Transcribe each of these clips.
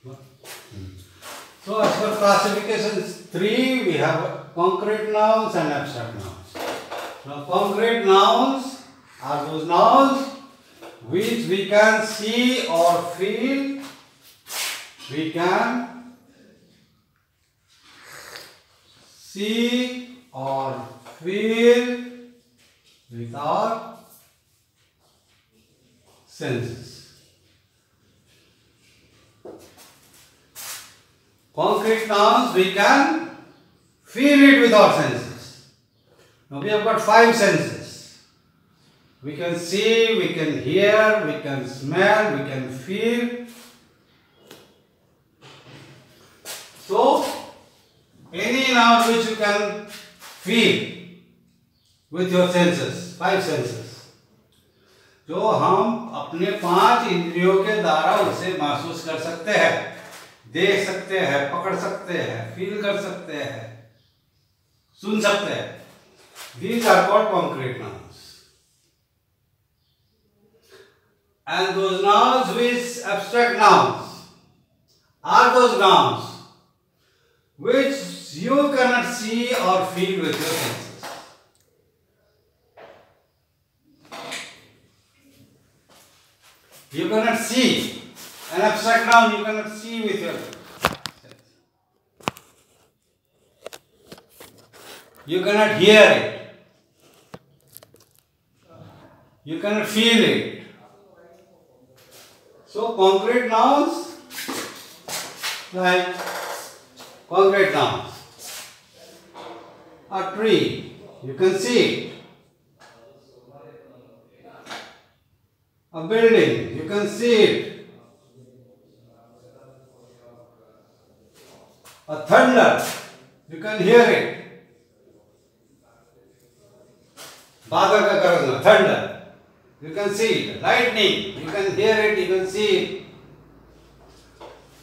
So as per classifications 3, we have concrete nouns and abstract nouns. Now concrete nouns are those nouns which we can see or feel. We can see or feel with our senses. Concrete nouns we can feel it with our senses. Now we have got 5 senses. We can see, we can hear, we can smell, we can feel. So any noun which you can feel with your senses, 5 senses, जो हम अपने 5 इंद्रियों के द्वारा उसे महसूस कर सकते हैं, देख सकते हैं, पकड़ सकते हैं, फील कर सकते हैं, सुन सकते हैं. These are called concrete nouns. And those nouns which abstract nouns are those nouns which you cannot see or feel with your senses. You cannot see. An abstract noun you cannot see with your senses. You cannot hear it. You cannot feel it. So concrete nouns, like concrete nouns, a tree, you can see it. A building, you can see it. A thunder, you can hear it. बादल का गरजना, thunder, you can see it. Lightning, you can hear it, you can see it.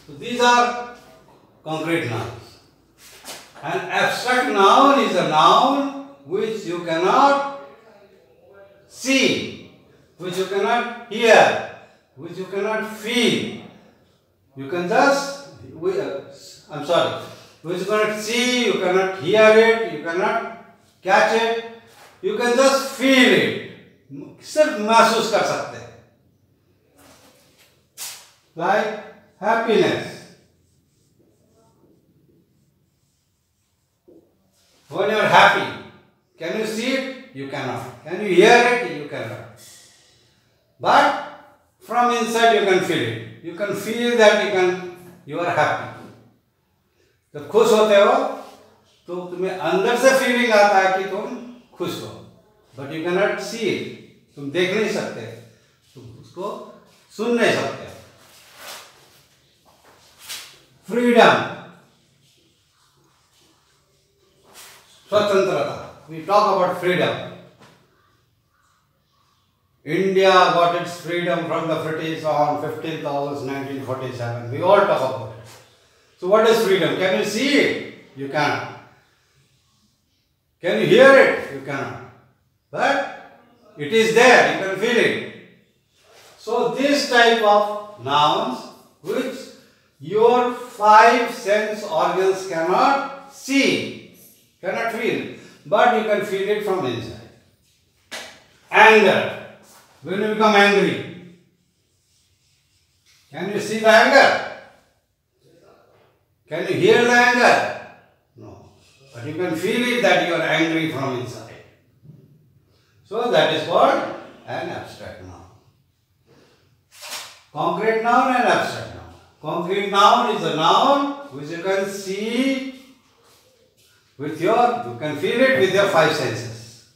So these are concrete nouns. An abstract noun is a noun which you cannot see, which you cannot hear, which you cannot feel. You can just, which you cannot see, you cannot hear it, you cannot catch it, you can just feel it. सिर्फ महसूस कर सकते हैं. Like happiness. When you are happy, can you see it? You cannot. Can you hear it? You cannot. But from inside you can feel it. You can feel that you are happy. जब खुश होते हो तो तुम्हें अंदर से feeling आता है कि तुम खुश हो. But you cannot see it. तुम देख नहीं सकते, तुम उसको सुन नहीं सकते. Freedom, स्वतंत्रता. We talk about freedom. India got its freedom from the British on 15th August 1947. We all talk about it. So what is freedom? Can you see it? You cannot. Can you hear it? You cannot. But it is there, you can feel it. So this type of nouns which your 5 sense organs cannot see, cannot feel, but you can feel it from inside. Anger. When you become angry, can you see the anger? Can you hear the anger? No. But you can feel it that you are angry from inside. So that is called an abstract noun. Concrete noun and abstract noun. Concrete noun is a noun which you can see with you can feel it with your 5 senses.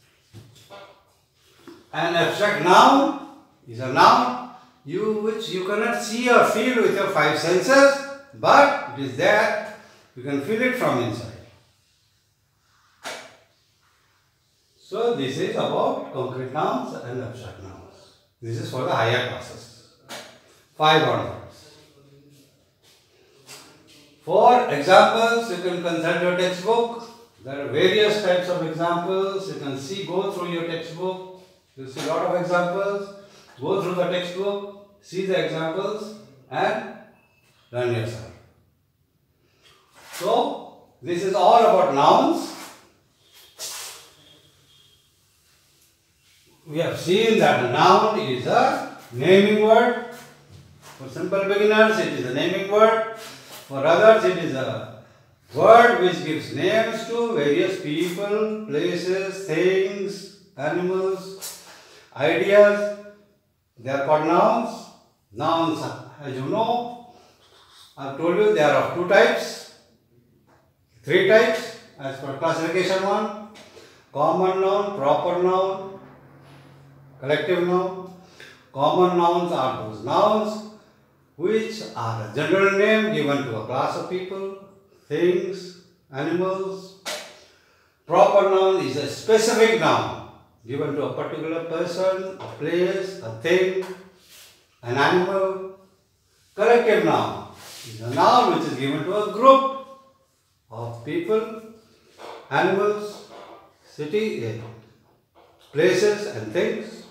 An abstract noun is a noun which you cannot see or feel with your 5 senses, but it is there, you can feel it from inside. So this is about concrete nouns and abstract nouns. This is for the higher classes. 5 onwards. For examples, you can consult your textbook. There are various types of examples. You can go through your textbook. You see a lot of examples. Go through the textbook, see the examples and Learn yourself. So, this is all about nouns. We have seen that a noun is a naming word. For simple beginners, it is a naming word. For others, it is a word which gives names to various people, places, things, animals, ideas. They are called nouns. Nouns, as you know, I have told you they are of two types, three types as per classification 1. Common noun, proper noun, collective noun. Common nouns are those nouns which are a general name given to a class of people, things, animals. Proper noun is a specific noun given to a particular person, a place, a thing, an animal. Collective noun is a noun which is given to a group of people, animals, city, places and things.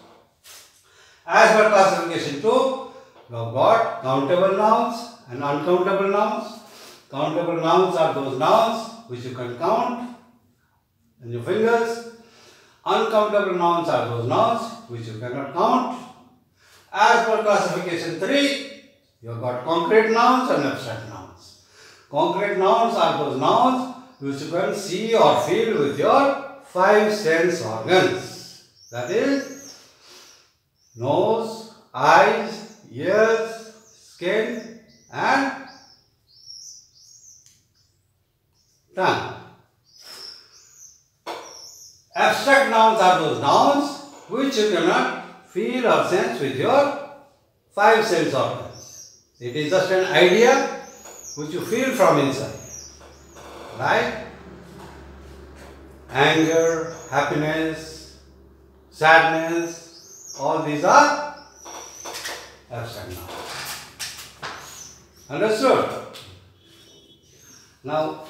As per classification 2, we have got countable nouns and uncountable nouns. Countable nouns are those nouns which you can count in your fingers. Uncountable nouns are those nouns which you cannot count. As per classification 3, you have got concrete nouns and abstract nouns. Concrete nouns are those nouns which you can see or feel with your 5 sense organs. That is nose, eyes, ears, skin and tongue. Abstract nouns are those nouns which you cannot feel or sense with your 5 sense organs. It is just an idea which you feel from inside. Like anger, happiness, sadness, all these are abstract nouns. Understood? Now,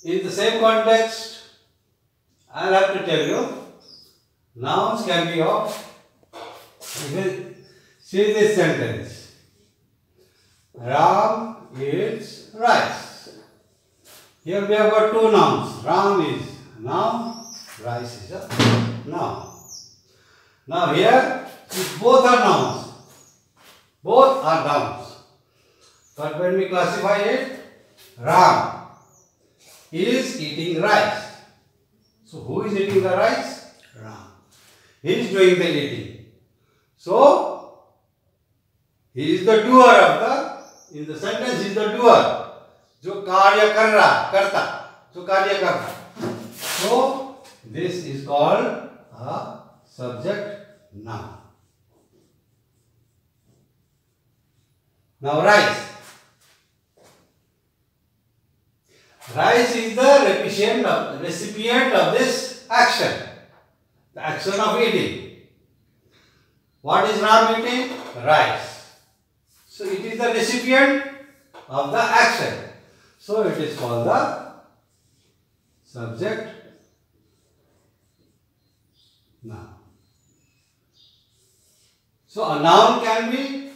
in the same context, I will have to tell you, nouns can be of, see this sentence, Ram eats rice. Here we have got two nouns, Ram is a noun, rice is a noun. Now here, both are nouns, both are nouns. But when we classify it, Ram is eating rice. So who is eating the rice? Ram. He is doing the eating. So he is the doer of the, in the sentence he is the doer. जो कार्य कर रहा, करता, जो कार्य कर रहा. So this is called a subject noun. Now rice. Rice is the recipient of this action, the action of eating. What is Ram eating? Rice. So it is the recipient of the action. So it is called the subject noun. So a noun can be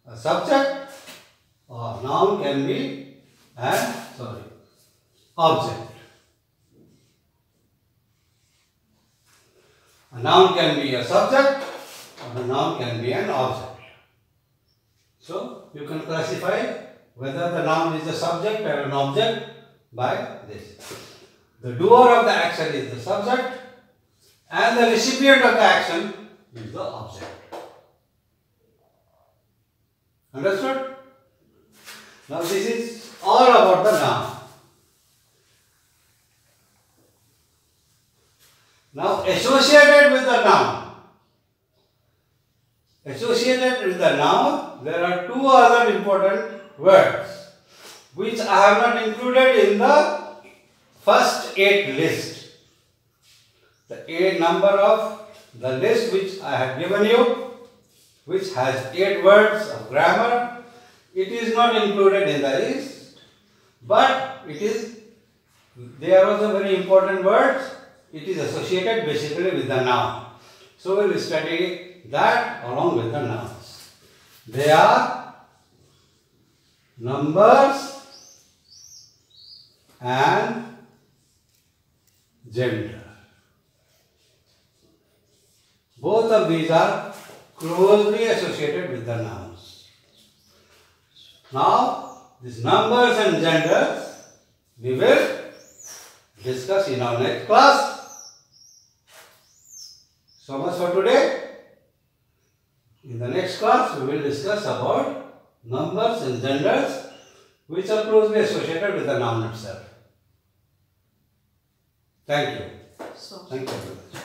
a subject or a noun can be an object. A noun can be a subject or a noun can be an object. So you can classify whether the noun is a subject or an object by this. The doer of the action is the subject and the recipient of the action is the object. Understood? Now this is all about the noun. Now associated with the noun. Associated with the noun, there are two other important words which I have not included in the first 8 list. The 8 number of the list which I have given you, which has 8 words of grammar, it is not included in the list, but they are also very important words. It is associated basically with the noun. So we will study that along with the nouns. They are numbers and gender. Both of these are closely associated with the nouns. Now, these numbers and genders we will discuss in our next class. So much for today. In the next class, we will discuss about numbers and genders which are closely associated with the noun itself. Thank you. Thank you very much.